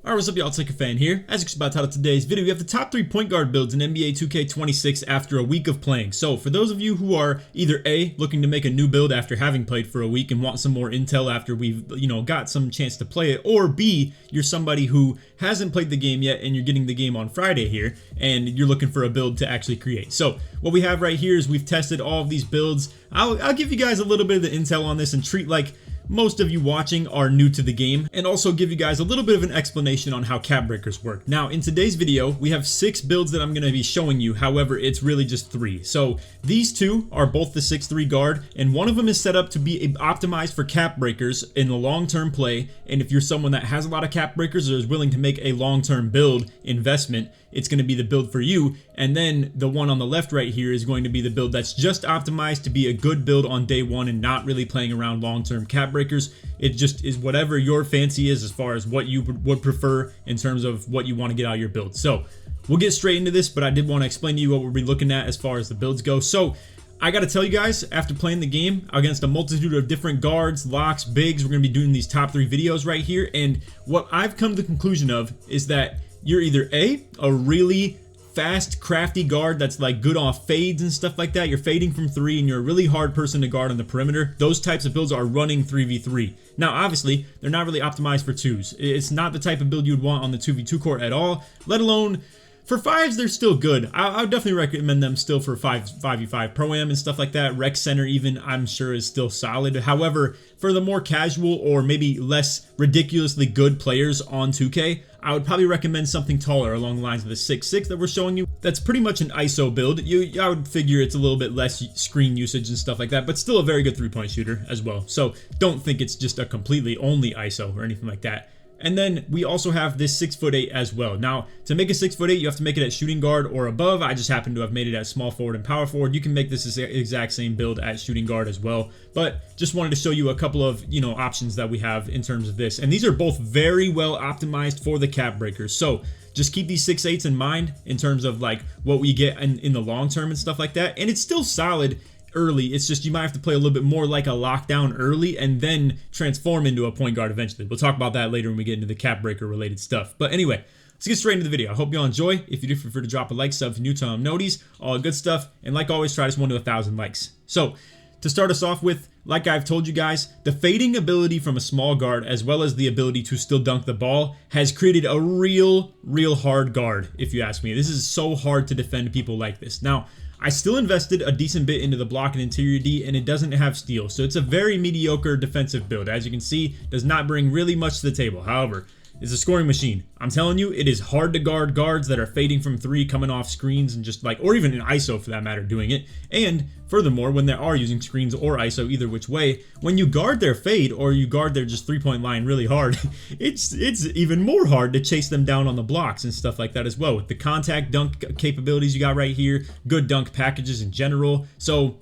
Alright, what's up y'all, it's LakerFan here. As you can see by the title of today's video, we have the top 3 point guard builds in NBA 2K26 after a week of playing. So for those of you who are either A, looking to make a new build after having played for a week and want some more intel after we've, got some chance to play it, or B, you're somebody who hasn't played the game yet and you're getting the game on Friday here and you're looking for a build to actually create. So what we have right here is we've tested all of these builds. I'll give you guys a little bit of the intel on this and treat like most of you watching are new to the game, and also give you guys a little bit of an explanation on how cap breakers work. Now, in today's video, we have 6 builds that I'm going to be showing you. However, it's really just 3. So these 2 are both the 6'3 guard, and one of them is set up to be optimized for cap breakers in the long-term play. And if you're someone that has a lot of cap breakers or is willing to make a long-term build investment, it's going to be the build for you. And then the one on the left right here is going to be the build that's just optimized to be a good build on day one and not really playing around long-term cap breakers. It just is whatever your fancy is as far as what you would prefer in terms of what you want to get out of your build. So we'll get straight into this, but I did want to explain to you what we'll be looking at as far as the builds go. So I got to tell you guys, after playing the game against a multitude of different guards, locks, bigs, we're going to be doing these top 3 videos right here. And what I've come to the conclusion of is that you're either a really fast, crafty guard that's like good off fades and stuff like that. You're fading from 3 and you're a really hard person to guard on the perimeter. Those types of builds are running 3v3. Now, obviously, they're not really optimized for 2s. It's not the type of build you would want on the 2v2 court at all, let alone for 5s. They're still good. I would definitely recommend them still for 5v5 Pro-Am and stuff like that. Rec Center even, I'm sure, is still solid. However, for the more casual or maybe less ridiculously good players on 2K, I would probably recommend something taller along the lines of the 6'6 that we're showing you. That's pretty much an ISO build. I would figure it's a little bit less screen usage and stuff like that, but still a very good 3-point shooter as well. So don't think it's just a completely only ISO or anything like that. And then we also have this 6'8 as well. Now, to make a 6'8, you have to make it at shooting guard or above. I just happen to have made it at small forward and power forward. You can make this exact same build at shooting guard as well. But just wanted to show you a couple of, options that we have in terms of this. And these are both very well optimized for the cap breakers. So just keep these 6'8s in mind in terms of like what we get in the long term and stuff like that. And it's still solid early. It's just you might have to play a little bit more like a lockdown early and then transform into a point guard eventually. We'll talk about that later when we get into the cap breaker related stuff. But anyway, let's get straight into the video. I hope you all enjoy. If you do, feel free to drop a like, sub if you're new to noties, all good stuff. And like always, try this one to 1,000 likes. So to start us off with, like I've told you guys, the fading ability from a small guard as well as the ability to still dunk the ball has created a real hard guard, if you ask me. This is so hard to defend people like this. Now, I still invested a decent bit into the block and interior D, and it doesn't have steal, so it's a very mediocre defensive build. As you can see, does not bring really much to the table. However, it's a scoring machine. I'm telling you, it is hard to guard guards that are fading from 3, coming off screens, and just like, or even an ISO for that matter, doing it. And furthermore, when they are using screens or ISO, either which way, when you guard their fade or you guard their just 3-point line really hard, it's even more hard to chase them down on the blocks and stuff like that as well. With the contact dunk capabilities you got right here, good dunk packages in general. So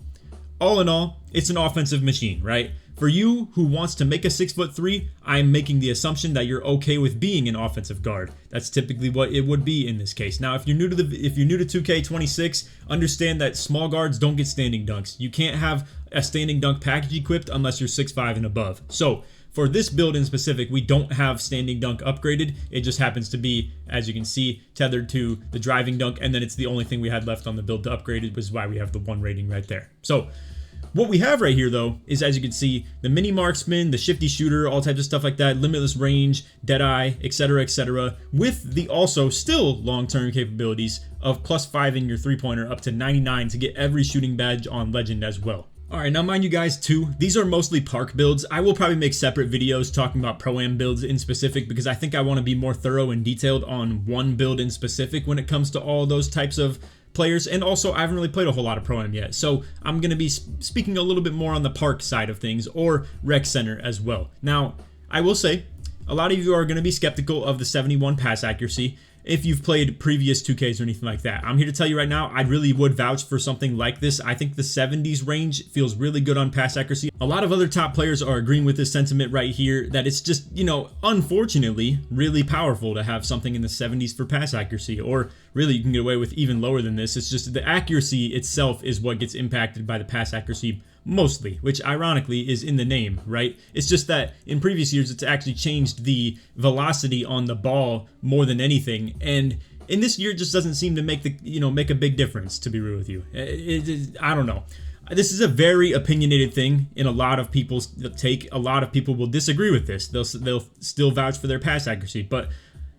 all in all, it's an offensive machine, right? For you who wants to make a 6'3", I'm making the assumption that you're okay with being an offensive guard. That's typically what it would be in this case. Now, if you're new to 2K26, understand that small guards don't get standing dunks. You can't have a standing dunk package equipped unless you're 6'5 and above. So for this build in specific, we don't have standing dunk upgraded. It just happens to be, as you can see, tethered to the driving dunk, and then it's the only thing we had left on the build to upgrade it, which is why we have the 1 rating right there. So what we have right here, though, is, as you can see, the mini marksman, the shifty shooter, all types of stuff like that, limitless range, deadeye, etc., with the also still long-term capabilities of +5 in your 3-pointer up to 99 to get every shooting badge on legend as well. Alright, now mind you guys too, these are mostly park builds. I will probably make separate videos talking about Pro-Am builds in specific because I think I want to be more thorough and detailed on one build in specific when it comes to all those types of players. And also, I haven't really played a whole lot of Pro-Am yet, so I'm going to be speaking a little bit more on the park side of things, or Rec Center as well. Now, I will say, a lot of you are going to be skeptical of the 71 pass accuracy if you've played previous 2Ks or anything like that. I'm here to tell you right now, I really would vouch for something like this. I think the 70s range feels really good on pass accuracy. A lot of other top players are agreeing with this sentiment right here, that it's just, unfortunately, really powerful to have something in the 70s for pass accuracy, or really you can get away with even lower than this. It's just the accuracy itself is what gets impacted by the pass accuracy mostly, which ironically is in the name, right? It's just that in previous years it's actually changed the velocity on the ball more than anything, and in this year it just doesn't seem to make make a big difference, to be real with you. I don't know. This is a very opinionated thing in a lot of people's take. A lot of people will disagree with this. They'll still vouch for their pass accuracy, but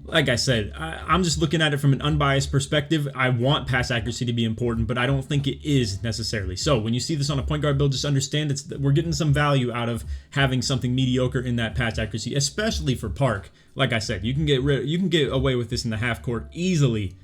like I said, I'm just looking at it from an unbiased perspective. I want pass accuracy to be important, but I don't think it is necessarily. So when you see this on a point guard build, just understand we're getting some value out of having something mediocre in that pass accuracy, especially for Park. Like I said, you can get away with this in the half court easily.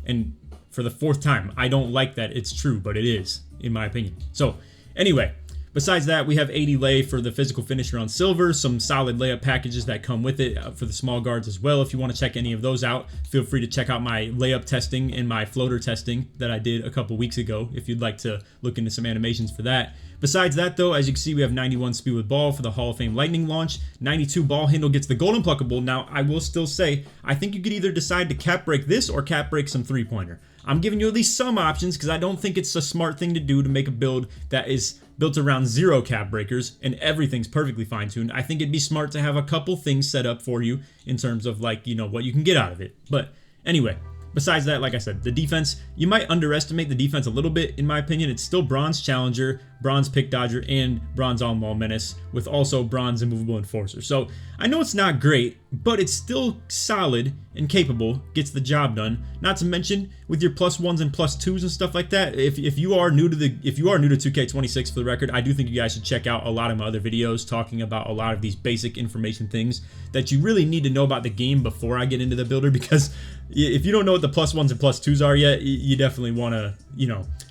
And for the fourth time, I don't like that it's true, but it is, in my opinion. So anyway, besides that, we have 80 lay for the physical finisher on silver, some solid layup packages that come with it for the small guards as well. If you want to check any of those out, feel free to check out my layup testing and my floater testing that I did a couple weeks ago if you'd like to look into some animations for that. Besides that though, as you can see, we have 91 speed with ball for the Hall of Fame Lightning launch. 92 ball handle gets the golden pluckable. Now, I will still say, I think you could either decide to cap break this or cap break some three-pointer. I'm giving you at least some options because I don't think it's a smart thing to do to make a build that is built around 0 cap breakers and everything's perfectly fine-tuned. I think it'd be smart to have a couple things set up for you in terms of what you can get out of it. But anyway, besides that, like I said, the defense, you might underestimate the defense a little bit, in my opinion. It's still bronze challenger, bronze pick dodger, and bronze on-ball menace, with also bronze immovable enforcer. So I know it's not great, but it's still solid and capable, gets the job done. Not to mention with your +1s and +2s and stuff like that. If you are new to 2K26, for the record, I do think you guys should check out a lot of my other videos talking about a lot of these basic information things that you really need to know about the game before I get into the builder, because if you don't know what the +1s and +2s are yet, you definitely want to,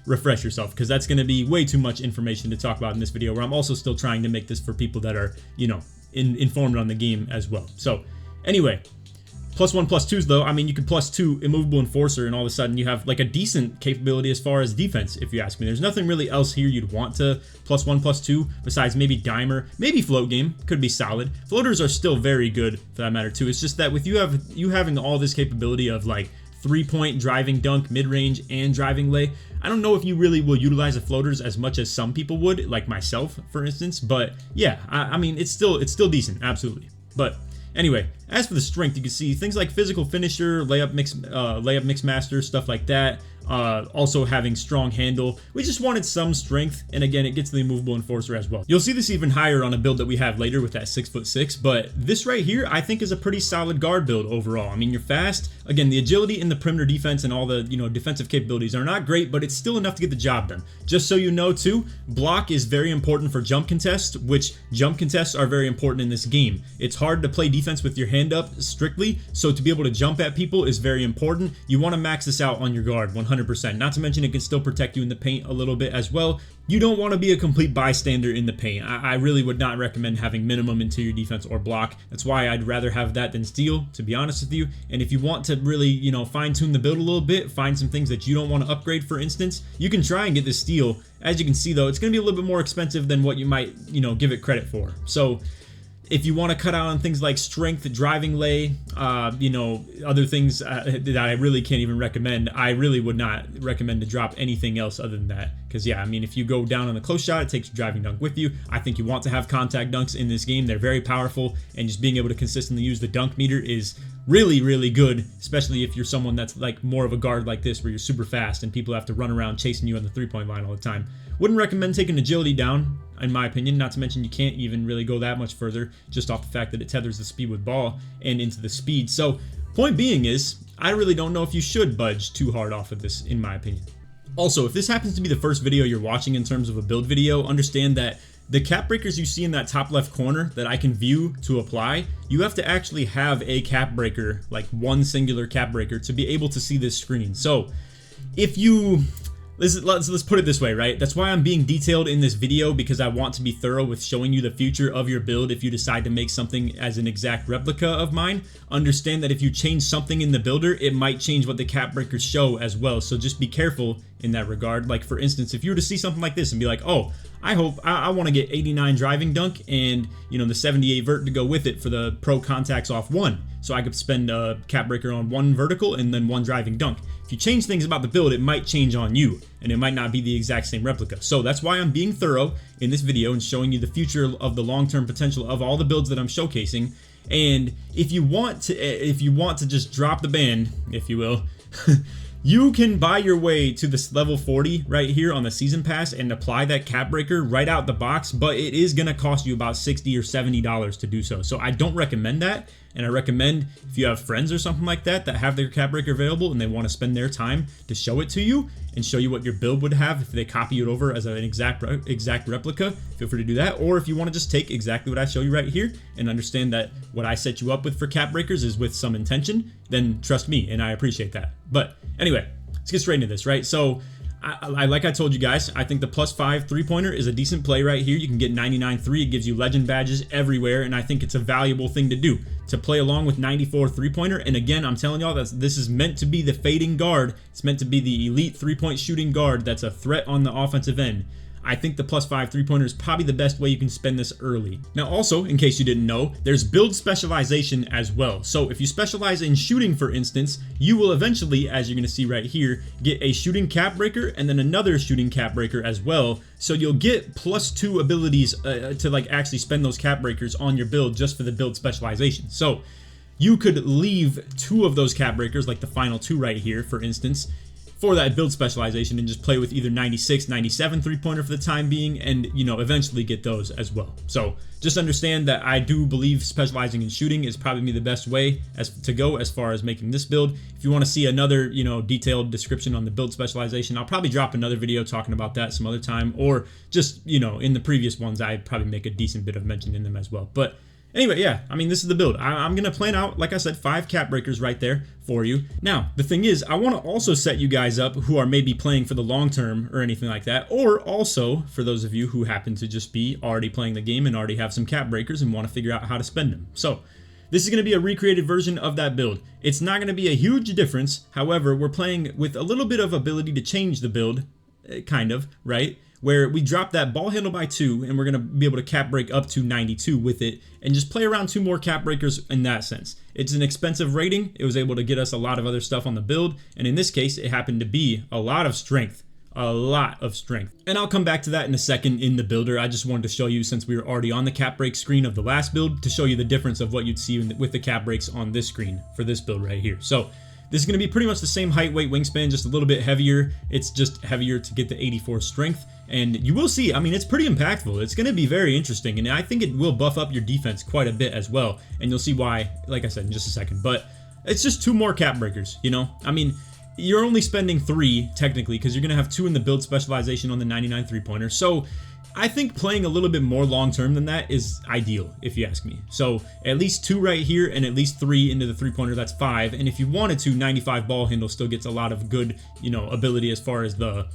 refresh yourself, because that's going to be way too much information to talk about in this video, where I'm also still trying to make this for people that are, informed on the game as well. So anyway, +1, +2s though, I mean, you could +2 immovable enforcer and all of a sudden you have like a decent capability as far as defense, if you ask me. There's nothing really else here you'd want to +1, +2 besides maybe dimer, maybe float game could be solid. Floaters are still very good for that matter too. It's just that with you having all this capability of like 3-point driving dunk, mid-range, and driving lay, I don't know if you really will utilize the floaters as much as some people would, like myself, for instance. But yeah, I mean, it's still decent, absolutely. But anyway, as for the strength, you can see things like physical finisher, layup mix master, stuff like that. Also having strong handle. We just wanted some strength, and again, it gets the immovable enforcer as well. You'll see this even higher on a build that we have later with that 6'6", but this right here I think is a pretty solid guard build overall. I mean, you're fast. Again, the agility in the perimeter defense and all the defensive capabilities are not great, but it's still enough to get the job done. Just so you know too, block is very important for jump contests, which jump contests are very important in this game. It's hard to play defense with your hand up strictly, so to be able to jump at people is very important. You want to max this out on your guard 100%. Not to mention it can still protect you in the paint a little bit as well. You don't want to be a complete bystander in the paint. I really would not recommend having minimum interior defense or block. That's why I'd rather have that than steal, to be honest with you. And if you want to really, fine-tune the build a little bit, find some things that you don't want to upgrade, for instance, you can try and get this steal. As you can see though, it's going to be a little bit more expensive than what you might, give it credit for. So if you want to cut out on things like strength, driving lay, other things that I really can't even recommend, I really would not recommend to drop anything else other than that. Because yeah, I mean, if you go down on the close shot, it takes your driving dunk with you. I think you want to have contact dunks in this game. They're very powerful, and just being able to consistently use the dunk meter is really, really good, especially if you're someone that's like more of a guard like this, where you're super fast and people have to run around chasing you on the three-point line all the time. Wouldn't recommend taking agility down, in my opinion, not to mention you can't even really go that much further just off the fact that it tethers the speed with ball and into the speed. So point being is, I really don't know if you should budge too hard off of this, in my opinion. Also, if this happens to be the first video you're watching in terms of a build video, understand that the cap breakers you see in that top left corner that I can view to apply, you have to actually have a cap breaker, like one singular cap breaker, to be able to see this screen. So if you... Let's put it this way, right? That's why I'm being detailed in this video, because I want to be thorough with showing you the future of your build. If you decide to make something as an exact replica of mine, understand that if you change something in the builder, it might change what the cap breakers show as well. So just be careful in that regard. Like for instance, if you were to see something like this and be like, oh, I hope I want to get 89 driving dunk and, you know, the 78 vert to go with it for the pro contacts off 1. So I could spend a cap breaker on 1 vertical and then 1 driving dunk. If you change things about the build, it might change on you and it might not be the exact same replica. So that's why I'm being thorough in this video and showing you the future of the long-term potential of all the builds that I'm showcasing. And if you want to just drop the band, if you will, you can buy your way to this level 40 right here on the season pass and apply that cap breaker right out the box, but it is going to cost you about $60 or $70 to do so. So I don't recommend that, and I recommend if you have friends or something like that that have their cap breaker available and they want to spend their time to show it to you and show you what your build would have if they copy it over as an exact replica, feel free to do that. Or if you want to just take exactly what I show you right here and understand that what I set you up with for cap breakers is with some intention, then trust me, and I appreciate that. But anyway, let's get straight into this, right? So like I told you guys, I think the +5 3-pointer is a decent play right here. You can get 99.3. It gives you legend badges everywhere, and I think it's a valuable thing to do, to play along with 94 3-pointer. And again, I'm telling y'all that this is meant to be the fading guard. It's meant to be the elite 3-point shooting guard that's a threat on the offensive end. I think the +5 3-pointer is probably the best way you can spend this early. Now also, in case you didn't know, there's build specialization as well. So if you specialize in shooting, for instance, you will eventually, as you're going to see right here, get a shooting cap breaker and then another shooting cap breaker as well. So you'll get +2 abilities to like actually spend those cap breakers on your build just for the build specialization. So you could leave 2 of those cap breakers, like the final 2 right here, for instance, for that build specialization and just play with either 96, 97 3-pointer for the time being, and, you know, eventually get those as well. So just understand that I do believe specializing in shooting is probably the best way to go as far as making this build. If you want to see another, you know, detailed description on the build specialization, I'll probably drop another video talking about that some other time, or just, you know, in the previous ones, I'd probably make a decent bit of mention in them as well. But anyway, yeah, I mean, this is the build. I'm going to plan out, like I said, 5 cap breakers right there for you. Now, the thing is, I want to also set you guys up who are maybe playing for the long term or anything like that, or also for those of you who happen to just be already playing the game and already have some cap breakers and want to figure out how to spend them. So this is going to be a recreated version of that build. It's not going to be a huge difference. However, we're playing with a little bit of ability to change the build, kind of, right? Where we drop that ball handle by 2 and we're going to be able to cap break up to 92 with it and just play around 2 more cap breakers in that sense. It's an expensive rating. It was able to get us a lot of other stuff on the build, and in this case it happened to be a lot of strength. A lot of strength. And I'll come back to that in a second in the builder. I just wanted to show you, since we were already on the cap break screen of the last build, to show you the difference of what you'd see with the cap breaks on this screen for this build right here. So this is going to be pretty much the same height, weight, wingspan, just a little bit heavier. It's just heavier to get the 84 strength. And you will see, I mean, it's pretty impactful. It's going to be very interesting, and I think it will buff up your defense quite a bit as well. And you'll see why, like I said, in just a second. But it's just 2 more cap breakers, you know? I mean, you're only spending 3, technically, because you're going to have 2 in the build specialization on the 99 3-pointer. So I think playing a little bit more long-term than that is ideal, if you ask me. So at least 2 right here and at least 3 into the 3-pointer, that's 5. And if you wanted to, 95 ball handle still gets a lot of good, you know, ability as far as the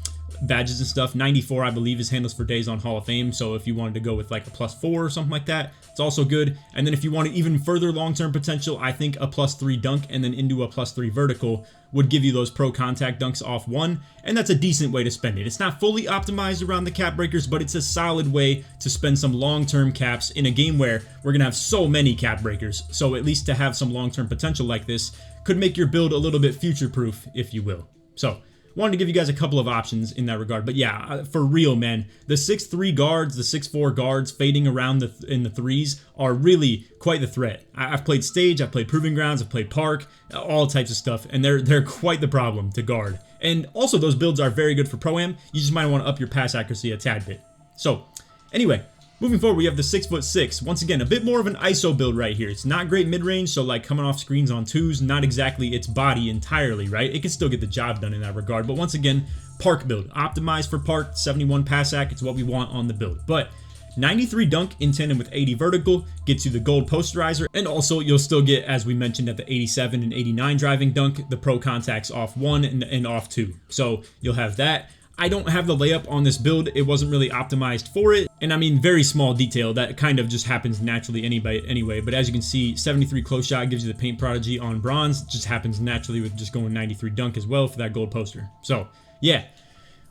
badges and stuff. 94, I believe, is handles for days on Hall of Fame. So if you wanted to go with like a +4 or something like that, it's also good. And then if you wanted even further long-term potential, I think a +3 dunk and then into a +3 vertical would give you those pro contact dunks off 1, and that's a decent way to spend it. It's not fully optimized around the cap breakers, but it's a solid way to spend some long-term caps in a game where we're gonna have so many cap breakers. So at least to have some long-term potential like this could make your build a little bit future-proof, if you will. So wanted to give you guys a couple of options in that regard. But yeah, for real, man, the 6'3 guards, the 6'4 guards fading around in the 3s are really quite the threat. I've played Stage, I've played Proving Grounds, I've played Park, all types of stuff, and they're quite the problem to guard. And also those builds are very good for Pro-Am. You just might want to up your pass accuracy a tad bit. So anyway, moving forward, we have the 6'6". Once again, a bit more of an ISO build right here. It's not great mid-range, so like coming off screens on 2s, not exactly its body entirely, right? It can still get the job done in that regard. But once again, Park build. Optimized for Park, 71 pass ac. It's what we want on the build. But 93 dunk in tandem with 80 vertical gets you the gold posterizer, and also you'll still get, as we mentioned, at the 87 and 89 driving dunk, the pro contacts off 1 and off 2. So you'll have that. I don't have the layup on this build. It wasn't really optimized for it. And I mean, very small detail that kind of just happens naturally anyway. But as you can see, 73 close shot gives you the paint prodigy on bronze. It just happens naturally with just going 93 dunk as well for that gold poster. So yeah,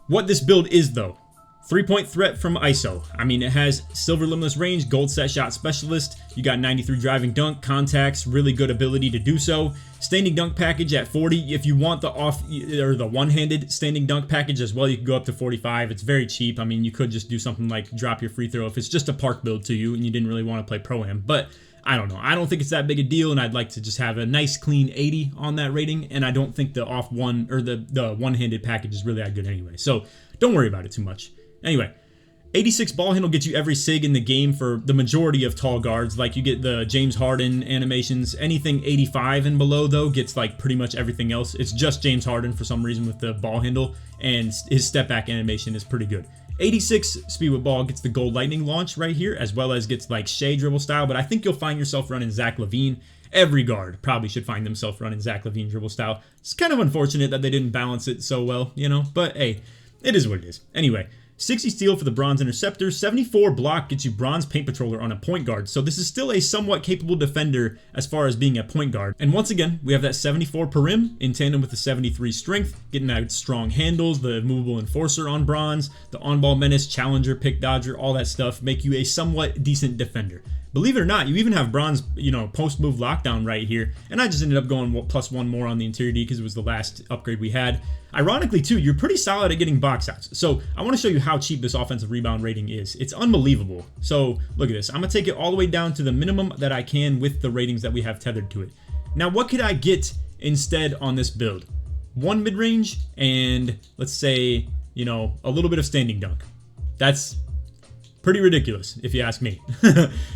What this build is though. 3-point threat from ISO. I mean, it has silver limitless range, gold set shot specialist. You got 93 driving dunk, contacts, really good ability to do so. Standing dunk package at 40. If you want the the one-handed standing dunk package as well, you can go up to 45. It's very cheap. I mean, you could just do something like drop your free throw if it's just a park build to you and you didn't really want to play Pro-Am. But I don't know. I don't think it's that big a deal, and I'd like to just have a nice clean 80 on that rating. And I don't think the the one-handed package is really that good anyway. So don't worry about it too much. Anyway, 86 ball handle gets you every sig in the game for the majority of tall guards. Like, you get the James Harden animations. Anything 85 and below, though, gets like pretty much everything else. It's just James Harden for some reason with the ball handle, and his step back animation is pretty good. 86 speed with ball gets the gold lightning launch right here, as well as gets like Shea dribble style, but I think you'll find yourself running Zach LaVine. Every guard probably should find themselves running Zach LaVine dribble style. It's kind of unfortunate that they didn't balance it so well, you know, but hey, it is what it is. Anyway, 60 steal for the bronze interceptor, 74 block gets you bronze paint patroller on a point guard. So this is still a somewhat capable defender as far as being a point guard. And once again, we have that 74 perim in tandem with the 73 strength, getting that strong handles, the movable enforcer on bronze, the on-ball menace, challenger, pick dodger, all that stuff make you a somewhat decent defender. Believe it or not, you even have bronze, you know, post-move lockdown right here. And I just ended up going +1 more on the interior D because it was the last upgrade we had. Ironically, too, you're pretty solid at getting box outs. So I want to show you how cheap this offensive rebound rating is. It's unbelievable. So look at this. I'm going to take it all the way down to the minimum that I can with the ratings that we have tethered to it. Now, what could I get instead on this build? One mid-range and, let's say, you know, a little bit of standing dunk. That's pretty ridiculous, if you ask me.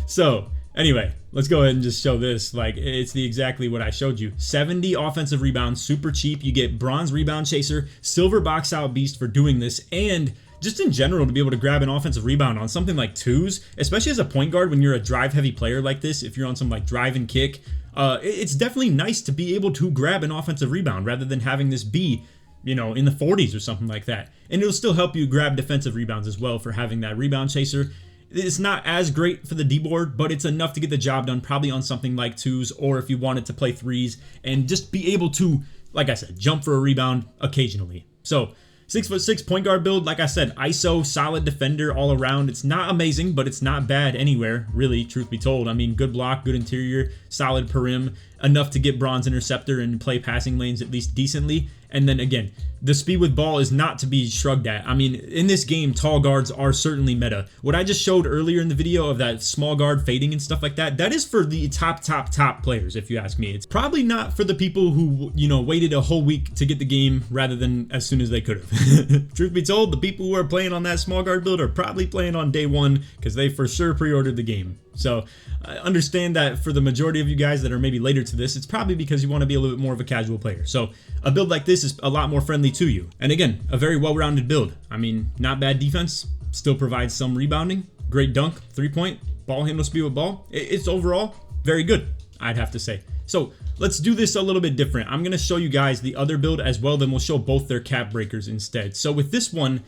So anyway, let's go ahead and just show this. Like, it's exactly what I showed you. 70 offensive rebounds, super cheap. You get bronze rebound chaser, silver box out beast for doing this, and just in general to be able to grab an offensive rebound on something like twos, especially as a point guard when you're a drive heavy player like this. If you're on some like drive and kick, it's definitely nice to be able to grab an offensive rebound rather than having this be, you know, in the 40s or something like that. And it'll still help you grab defensive rebounds as well for having that rebound chaser. It's not as great for the D-board, but it's enough to get the job done probably on something like twos, or if you wanted to play threes and just be able to, like I said, jump for a rebound occasionally. So 6'6" point guard build, like I said, ISO, solid defender all around. It's not amazing, but it's not bad anywhere, really, truth be told. I mean, good block, good interior, solid perim, enough to get bronze interceptor and play passing lanes at least decently. And then again, the speed with ball is not to be shrugged at. I mean, in this game, tall guards are certainly meta. What I just showed earlier in the video of that small guard fading and stuff like that, that is for the top players, if you ask me. It's probably not for the people who, you know, waited a whole week to get the game rather than as soon as they could have. Truth be told, the people who are playing on that small guard build are probably playing on day one because they for sure pre-ordered the game. So I understand that for the majority of you guys that are maybe later to this, it's probably because you want to be a little bit more of a casual player. So a build like this is a lot more friendly to you. And again, a very well-rounded build. I mean, not bad defense, still provides some rebounding, great dunk, 3-point, ball handle, speed with ball. It's overall very good, I'd have to say. So let's do this a little bit different. I'm going to show you guys the other build as well, then we'll show both their cap breakers instead. So with this one,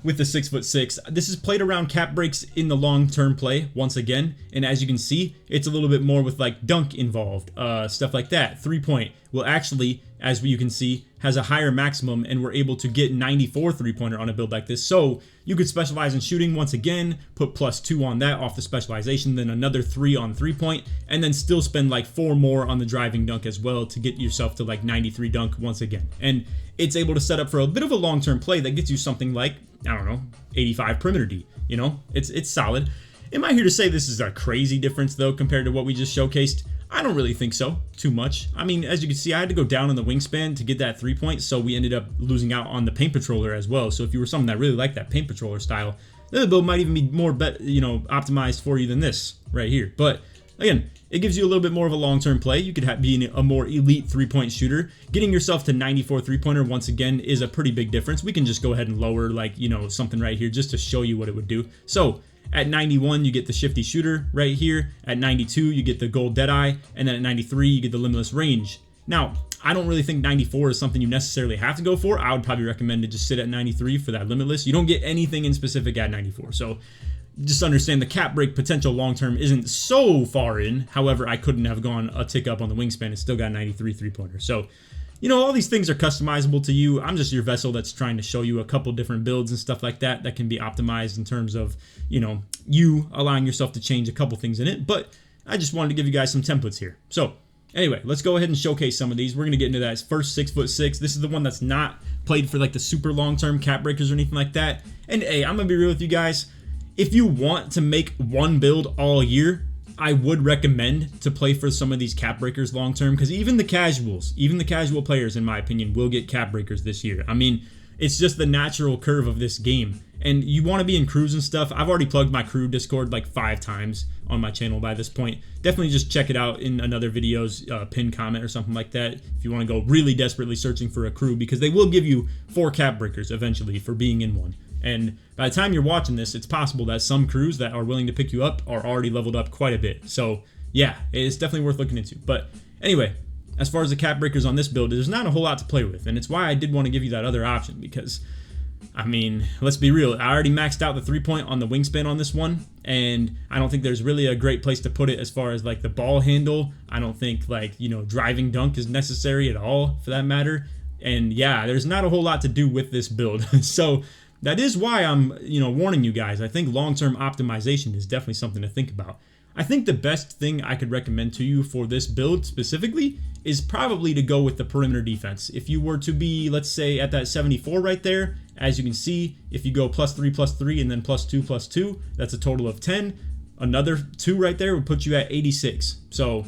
with the 6'6", this is played around cap breaks in the long-term play once again, and as you can see, it's a little bit more with like dunk involved, stuff like that. 3-point will actually, as you can see, has a higher maximum, and we're able to get 94 3-pointer on a build like this. So you could specialize in shooting once again, put +2 on that off the specialization, then another 3 on 3-point, and then still spend like 4 more on the driving dunk as well to get yourself to like 93 dunk once again. And it's able to set up for a bit of a long-term play that gets you something like, I don't know, 85 perimeter D. You know, it's solid. Am I here to say this is a crazy difference though compared to what we just showcased? I don't really think so too much. I mean, as you can see, I had to go down on the wingspan to get that 3-point, so we ended up losing out on the paint patroller as well. So if you were someone that really liked that paint patroller style, then the build might even be more optimized for you than this right here. But again, it gives you a little bit more of a long-term play. You could be a more elite 3-point shooter. Getting yourself to 94 3-pointer once again is a pretty big difference. We can just go ahead and lower like, you know, something right here just to show you what it would do. So at 91, you get the shifty shooter right here. At 92, you get the gold deadeye. And then at 93, you get the limitless range. Now, I don't really think 94 is something you necessarily have to go for. I would probably recommend to just sit at 93 for that limitless. You don't get anything in specific at 94. So just understand the cap break potential long-term isn't so far in. However, I couldn't have gone a tick up on the wingspan and still got 93 3-pointer. So you know, all these things are customizable to you. I'm just your vessel that's trying to show you a couple different builds and stuff like that that can be optimized in terms of, you know, you allowing yourself to change a couple things in it. But I just wanted to give you guys some templates here. So anyway, let's go ahead and showcase some of these. We're going to get into that first 6'6". This is the one that's not played for like the super long-term cap breakers or anything like that. And hey, I'm going to be real with you guys. If you want to make one build all year, I would recommend to play for some of these cap breakers long-term, because even the casual players, in my opinion, will get cap breakers this year. I mean, it's just the natural curve of this game. And you want to be in crews and stuff. I've already plugged my crew Discord like 5 times on my channel by this point. Definitely just check it out in another video's pinned comment or something like that if you want to go really desperately searching for a crew, because they will give you 4 cap breakers eventually for being in one. And by the time you're watching this, it's possible that some crews that are willing to pick you up are already leveled up quite a bit. So yeah, it's definitely worth looking into. But anyway, as far as the cap breakers on this build, there's not a whole lot to play with. And it's why I did want to give you that other option, because I mean, let's be real. I already maxed out the 3-point on the wingspan on this one, and I don't think there's really a great place to put it as far as like the ball handle. I don't think like, you know, driving dunk is necessary at all for that matter. And yeah, there's not a whole lot to do with this build. So that is why I'm, you know, warning you guys. I think long-term optimization is definitely something to think about. I think the best thing I could recommend to you for this build specifically is probably to go with the perimeter defense. If you were to be, let's say, at that 74 right there, as you can see, if you go +3/+3 and then +2/+2, that's a total of 10. Another 2 right there would put you at 86. So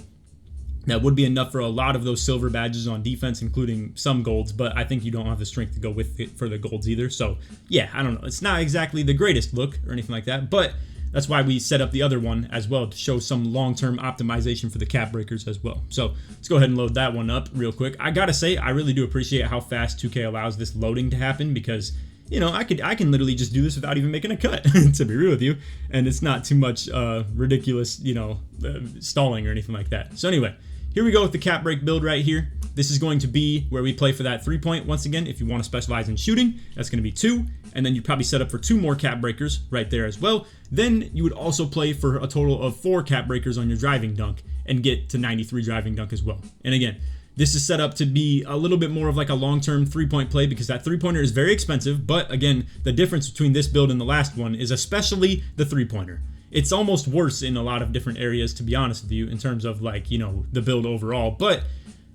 that would be enough for a lot of those silver badges on defense, including some golds, but I think you don't have the strength to go with it for the golds either. So yeah, I don't know. It's not exactly the greatest look or anything like that, but that's why we set up the other one as well, to show some long-term optimization for the cap breakers as well. So let's go ahead and load that one up real quick. I gotta say, I really do appreciate how fast 2K allows this loading to happen, because, you know, I can literally just do this without even making a cut, to be real with you, and it's not too much ridiculous, you know, stalling or anything like that. So anyway, here we go with the cap break build right here. This is going to be where we play for that 3-point. Once again, if you want to specialize in shooting, that's going to be 2. And then you probably set up for 2 more cap breakers right there as well. Then you would also play for a total of 4 cap breakers on your driving dunk and get to 93 driving dunk as well. And again, this is set up to be a little bit more of like a long-term 3-point play, because that 3-pointer is very expensive. But again, the difference between this build and the last one is especially the 3-pointer. It's almost worse in a lot of different areas, to be honest with you, in terms of like, you know, the build overall. But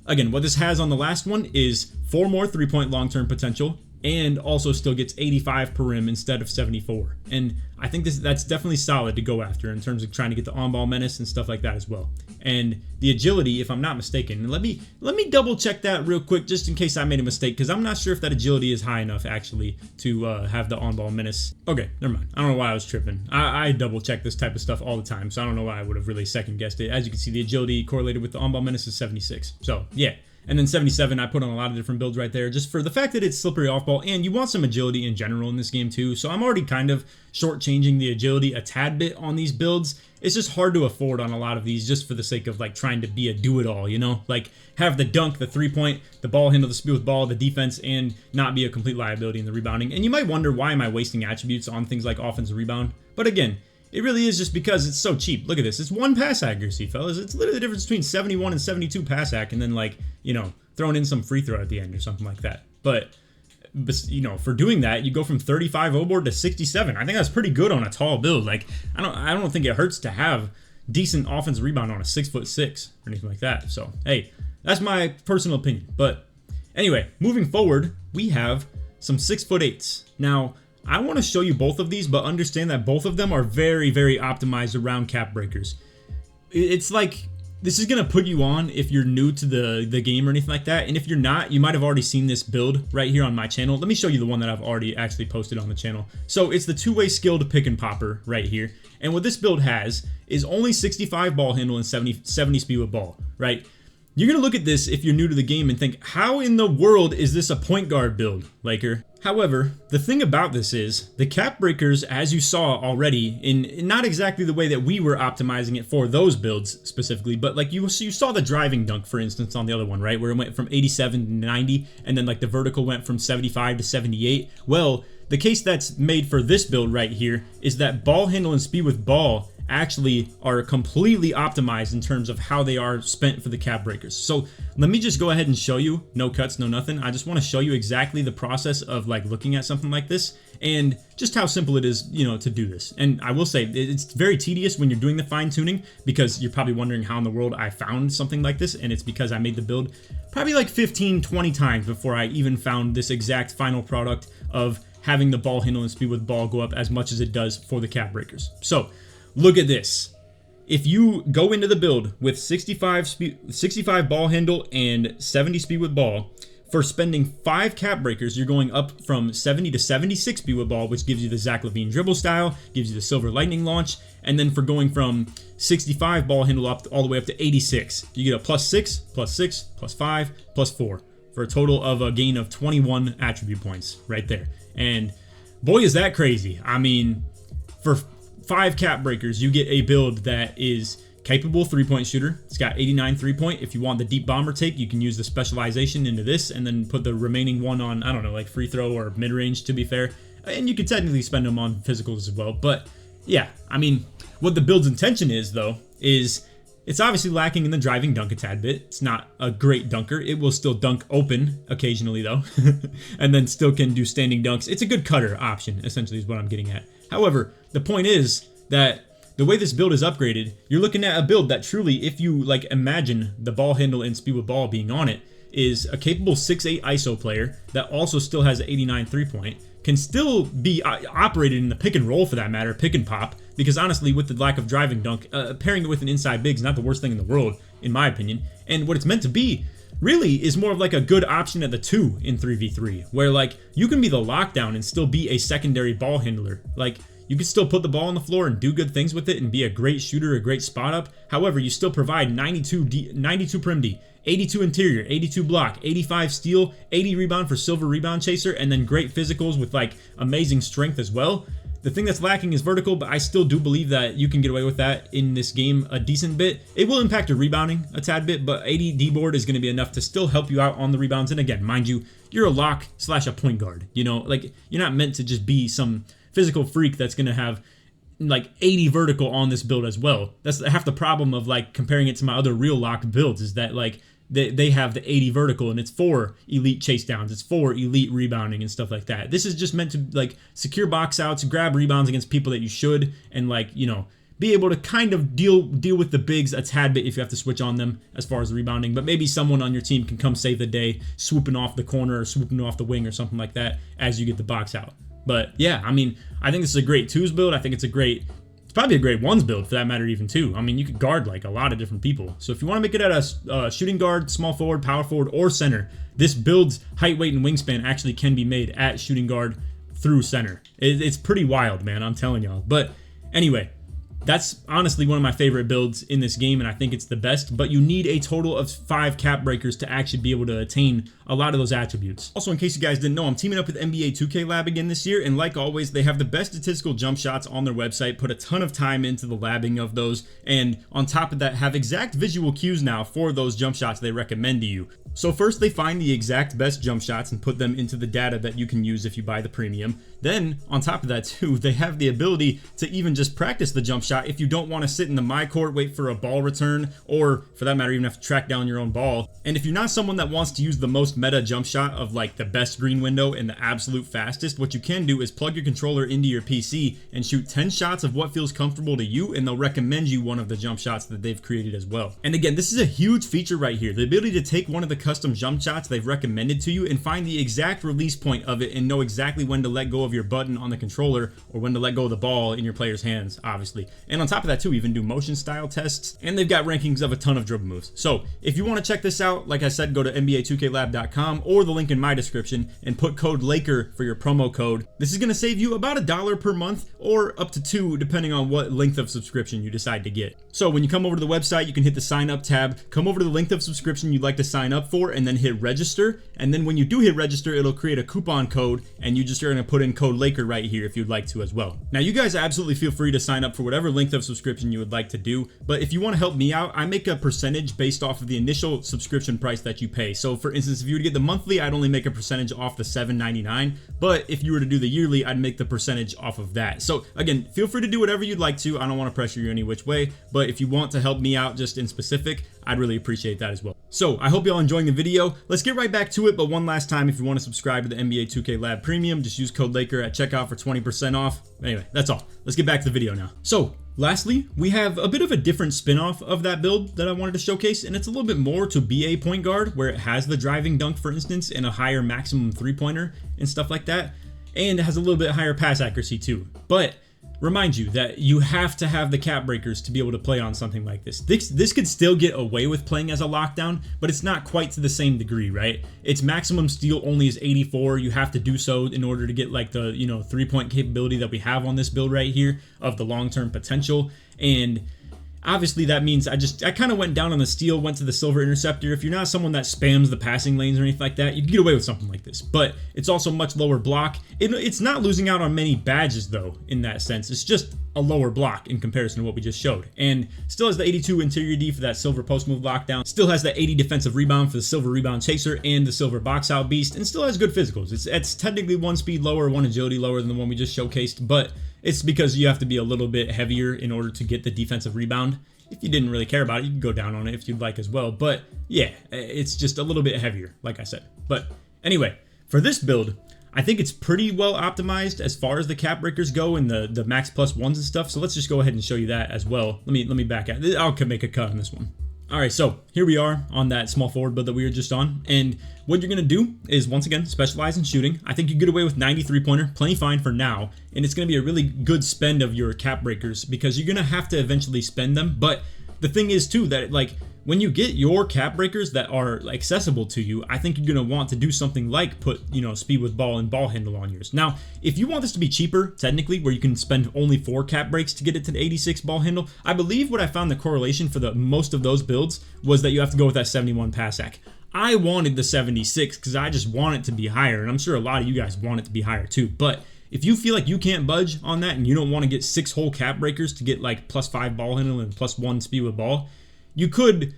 again, what this has on the last one is 4 more 3-point long-term potential, and also still gets 85 per rim instead of 74. And I think that's definitely solid to go after in terms of trying to get the on-ball menace and stuff like that as well. And the agility, if I'm not mistaken, and let me double check that real quick just in case I made a mistake, because I'm not sure if that agility is high enough actually to have the on-ball menace. Okay, never mind. I don't know why I was tripping. I double check this type of stuff all the time, so I don't know why I would have really second guessed it. As you can see, the agility correlated with the on-ball menace is 76. So yeah. And then 77, I put on a lot of different builds right there, just for the fact that it's slippery off ball, and you want some agility in general in this game too. So I'm already kind of shortchanging the agility a tad bit on these builds. It's just hard to afford on a lot of these, just for the sake of like trying to be a do-it-all, you know? Like have the dunk, the 3-point, the ball handle, the speed with ball, the defense, and not be a complete liability in the rebounding. And you might wonder, why am I wasting attributes on things like offense and rebound? But again, it really is just because it's so cheap. Look at this. It's 1 pass accuracy, fellas. It's literally the difference between 71 and 72 pass ac, and then like, you know, throwing in some free throw at the end or something like that. But you know, for doing that, you go from 35 O-board to 67. I think that's pretty good on a tall build. Like, I don't think it hurts to have decent offensive rebound on a 6'6" or anything like that. So hey, that's my personal opinion. But anyway, moving forward, we have some 6'8". Now, I want to show you both of these, but understand that both of them are very, very optimized around cap breakers. It's like, this is going to put you on if you're new to the game or anything like that. And if you're not, you might have already seen this build right here on my channel. Let me show you the one that I've already actually posted on the channel. So it's the 2-way skilled pick and popper right here. And what this build has is only 65 ball handle and 70 speed with ball, right? You're going to look at this if you're new to the game and think, how in the world is this a point guard build, Laker? However, the thing about this is, the cap breakers, as you saw already, in not exactly the way that we were optimizing it for those builds specifically, but like you saw the driving dunk, for instance, on the other one, right? Where it went from 87 to 90, and then like the vertical went from 75 to 78. Well, the case that's made for this build right here is that ball handle and speed with ball actually are completely optimized in terms of how they are spent for the cap breakers. So let me just go ahead and show you, no cuts, no nothing. I just want to show you exactly the process of like looking at something like this and just how simple it is, you know, to do this. And I will say it's very tedious when you're doing the fine tuning, because you're probably wondering how in the world I found something like this, and it's because I made the build probably like 15-20 times before I even found this exact final product of having the ball handle and speed with ball go up as much as it does for the cap breakers. So look at this. If you go into the build with 65 ball handle and 70 speed with ball, for spending 5 cap breakers, you're going up from 70 to 76 speed with ball, which gives you the Zach LaVine dribble style, gives you the silver lightning launch, and then for going from 65 ball handle up all the way up to 86, you get a +6, +6, +5, +4, for a total of a gain of 21 attribute points right there. And boy, is that crazy. I mean, for 5 cap breakers, you get a build that is capable 3-point shooter. It's got 89 3-point. If you want the deep bomber take, you can use the specialization into this and then put the remaining one on, I don't know, like free throw or mid-range, to be fair. And you could technically spend them on physicals as well. But yeah, I mean, what the build's intention is, though, is it's obviously lacking in the driving dunk a tad bit. It's not a great dunker. It will still dunk open occasionally, though, and then still can do standing dunks. It's a good cutter option, essentially, is what I'm getting at. However, the point is that the way this build is upgraded, you're looking at a build that truly, if you like imagine the ball handle and speed with ball being on it, is a capable 6'8" ISO player that also still has 89 3-point, can still be operated in the pick and roll, for that matter, pick and pop, because honestly, with the lack of driving dunk, pairing it with an inside big is not the worst thing in the world, in my opinion. And what it's meant to be really is more of like a good option at the 2 in 3v3, where like you can be the lockdown and still be a secondary ball handler. Like, you can still put the ball on the floor and do good things with it and be a great shooter, a great spot up. However, you still provide 92 prim D, 82 interior, 82 block, 85 steal, 80 rebound for silver rebound chaser, and then great physicals with like amazing strength as well. The thing that's lacking is vertical, but I still do believe that you can get away with that in this game a decent bit. It will impact your rebounding a tad bit, but 80 D-board is going to be enough to still help you out on the rebounds. And again, mind you, you're a lock / a point guard. You know, like, you're not meant to just be some physical freak that's going to have like 80 vertical on this build as well. That's half the problem of like comparing it to my other real lock builds, is that like they have the 80 vertical and it's for elite chase downs, it's for elite rebounding and stuff like that. This is just meant to like secure box outs, grab rebounds against people that you should, and like, you know, be able to kind of deal with the bigs a tad bit if you have to switch on them as far as the rebounding. But maybe someone on your team can come save the day, swooping off the corner or swooping off the wing or something like that as you get the box out. But yeah, I mean, I think this is a great 2s build. I think it's probably a great 1s build, for that matter, even too. I mean, you could guard like a lot of different people. So if you want to make it at a shooting guard, small forward, power forward, or center, this build's height, weight, and wingspan actually can be made at shooting guard through center. It's pretty wild, man, I'm telling y'all. But anyway, that's honestly one of my favorite builds in this game, and I think it's the best, but you need a total of 5 cap breakers to actually be able to attain a lot of those attributes. Also, in case you guys didn't know, I'm teaming up with NBA 2K Lab again this year, and like always, they have the best statistical jump shots on their website, put a ton of time into the labbing of those, and on top of that, have exact visual cues now for those jump shots they recommend to you. So first, they find the exact best jump shots and put them into the data that you can use if you buy the premium. Then, on top of that too, they have the ability to even just practice the jump shot if you don't want to sit in the my court, wait for a ball return, or for that matter, even have to track down your own ball. And if you're not someone that wants to use the most meta jump shot of like the best screen window and the absolute fastest, what you can do is plug your controller into your PC and shoot 10 shots of what feels comfortable to you, and they'll recommend you one of the jump shots that they've created as well. And again, this is a huge feature right here, the ability to take one of the custom jump shots they've recommended to you and find the exact release point of it and know exactly when to let go of your button on the controller or when to let go of the ball in your player's hands, obviously. And on top of that too, even do motion style tests, and they've got rankings of a ton of dribble moves. So if you want to check this out, like I said, go to NBA2KLab.com or the link in my description and put code LAKER for your promo code. This is going to save you about $1 per month or up to $2 depending on what length of subscription you decide to get. So when you come over to the website, you can hit the sign up tab, come over to the length of subscription you'd like to sign up F4 and then hit register. And then when you do hit register, it'll create a coupon code, and you just are going to put in code Laker right here if you'd like to as well. Now, you guys absolutely feel free to sign up for whatever length of subscription you would like to do. But if you want to help me out, I make a percentage based off of the initial subscription price that you pay. So for instance, if you were to get the monthly, I'd only make a percentage off the $7.99. But if you were to do the yearly, I'd make the percentage off of that. So again, feel free to do whatever you'd like to. I don't want to pressure you any which way, but if you want to help me out just in specific, I'd really appreciate that as well. So I hope y'all enjoying the video. Let's get right back to it. But one last time, if you want to subscribe to the NBA 2K Lab Premium, just use code Laker at checkout for 20% off. Anyway, that's all. Let's get back to the video now. So lastly, we have a bit of a different spin-off of that build that I wanted to showcase, and it's a little bit more to be a point guard, where it has the driving dunk, for instance, and a higher maximum three-pointer and stuff like that, and it has a little bit higher pass accuracy too. But remind you that you have to have the cap breakers to be able to play on something like this. This could still get away with playing as a lockdown, but it's not quite to the same degree, right? Its maximum steal only is 84. You have to do so in order to get like the, 3-point capability that we have on this build right here of the long-term potential. And obviously that means I kind of went down on the steal, went to the silver interceptor. If you're not someone that spams the passing lanes or anything like that, you can get away with something like this. But it's also much lower block. It's not losing out on many badges though, in that sense. It's just a lower block in comparison to what we just showed. And still has the 82 interior D for that silver post move lockdown. Still has the 80 defensive rebound for the silver rebound chaser and the silver box out beast. And still has good physicals. It's technically one speed lower, one agility lower than the one we just showcased. But it's because you have to be a little bit heavier in order to get the defensive rebound. If you didn't really care about it, you can go down on it if you'd like as well. But yeah, it's just a little bit heavier, like I said. But anyway, for this build, I think it's pretty well optimized as far as the cap breakers go and the max plus ones and stuff. So let's just go ahead and show you that as well. Let me back out. I'll make a cut on this one. All right, so here we are on that small forward build that we were just on. And what you're going to do is, once again, specialize in shooting. I think you get away with 93 pointer, plenty fine for now. And it's going to be a really good spend of your cap breakers because you're going to have to eventually spend them. But the thing is, too, that like when you get your cap breakers that are accessible to you, I think you're going to want to do something like put, speed with ball and ball handle on yours. Now, if you want this to be cheaper, technically, where you can spend only 4 cap breaks to get it to the 86 ball handle, I believe what I found the correlation for the most of those builds was that you have to go with that 71 pass ac. I wanted the 76 because I just want it to be higher, and I'm sure a lot of you guys want it to be higher too. But if you feel like you can't budge on that and you don't want to get 6 whole cap breakers to get like +5 ball handle and +1 speed with ball, you could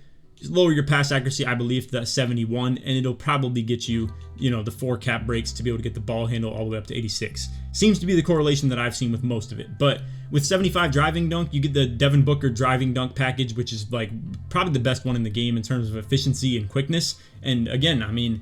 lower your pass accuracy, I believe, to that 71, and it'll probably get you, the 4 cap breaks to be able to get the ball handle all the way up to 86. Seems to be the correlation that I've seen with most of it. But with 75 driving dunk, you get the Devin Booker driving dunk package, which is like probably the best one in the game in terms of efficiency and quickness. And again, I mean,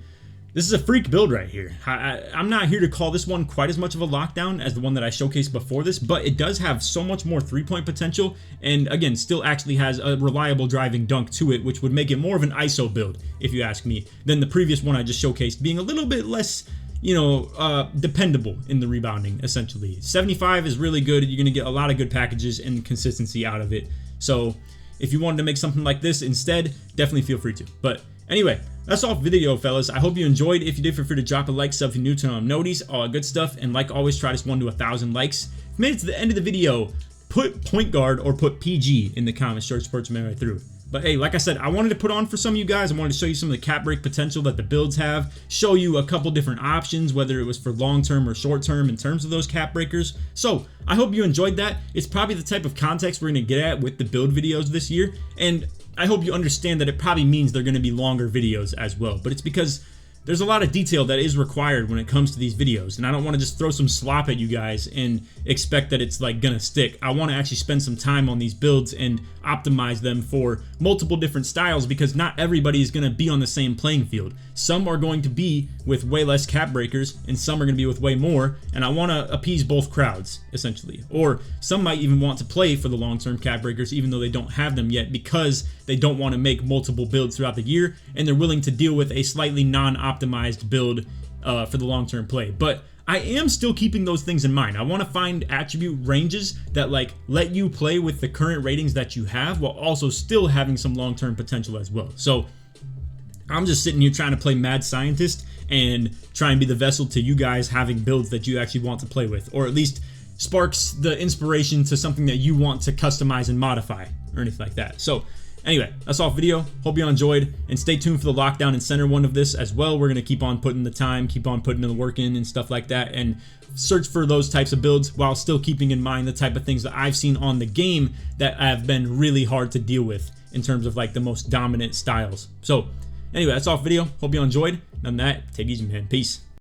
this is a freak build right here. I'm not here to call this one quite as much of a lockdown as the one that I showcased before this, but it does have so much more 3-point potential, and again, still actually has a reliable driving dunk to it, which would make it more of an ISO build, if you ask me, than the previous one I just showcased, being a little bit less, dependable in the rebounding, essentially. 75 is really good. You're going to get a lot of good packages and consistency out of it. So if you wanted to make something like this instead, definitely feel free to. But anyway, that's all for the video, fellas. I hope you enjoyed. If you did, feel free to drop a like, sub if you're new, turn on noties, all that good stuff. And like always, try this one to 1,000 likes. If you made it to the end of the video, put point guard or put PG in the comments. Short sports man right through. But hey, like I said, I wanted to put on for some of you guys. I wanted to show you some of the cap break potential that the builds have. Show you a couple different options, whether it was for long-term or short-term in terms of those cap breakers. So I hope you enjoyed that. It's probably the type of context we're going to get at with the build videos this year. And I hope you understand that it probably means they're going to be longer videos as well. But it's because there's a lot of detail that is required when it comes to these videos, and I don't want to just throw some slop at you guys and expect that it's like gonna stick. I want to actually spend some time on these builds and optimize them for multiple different styles, because not everybody is going to be on the same playing field. Some are going to be with way less cap breakers and some are going to be with way more, and I want to appease both crowds essentially. Or some might even want to play for the long-term cap breakers even though they don't have them yet, because they don't want to make multiple builds throughout the year and they're willing to deal with a slightly non-optimized build for the long-term play. But I am still keeping those things in mind. I want to find attribute ranges that like let you play with the current ratings that you have while also still having some long-term potential as well. So I'm just sitting here trying to play mad scientist and try and be the vessel to you guys having builds that you actually want to play with, or at least sparks the inspiration to something that you want to customize and modify or anything like that. So anyway, that's all video. Hope you all enjoyed, and stay tuned for the lockdown and center one of this as well. We're going to keep on putting the time, keep on putting the work in and stuff like that, and search for those types of builds while still keeping in mind the type of things that I've seen on the game that have been really hard to deal with in terms of like the most dominant styles. So anyway, that's all for video. Hope you all enjoyed. Other than that, take it easy, man. Peace.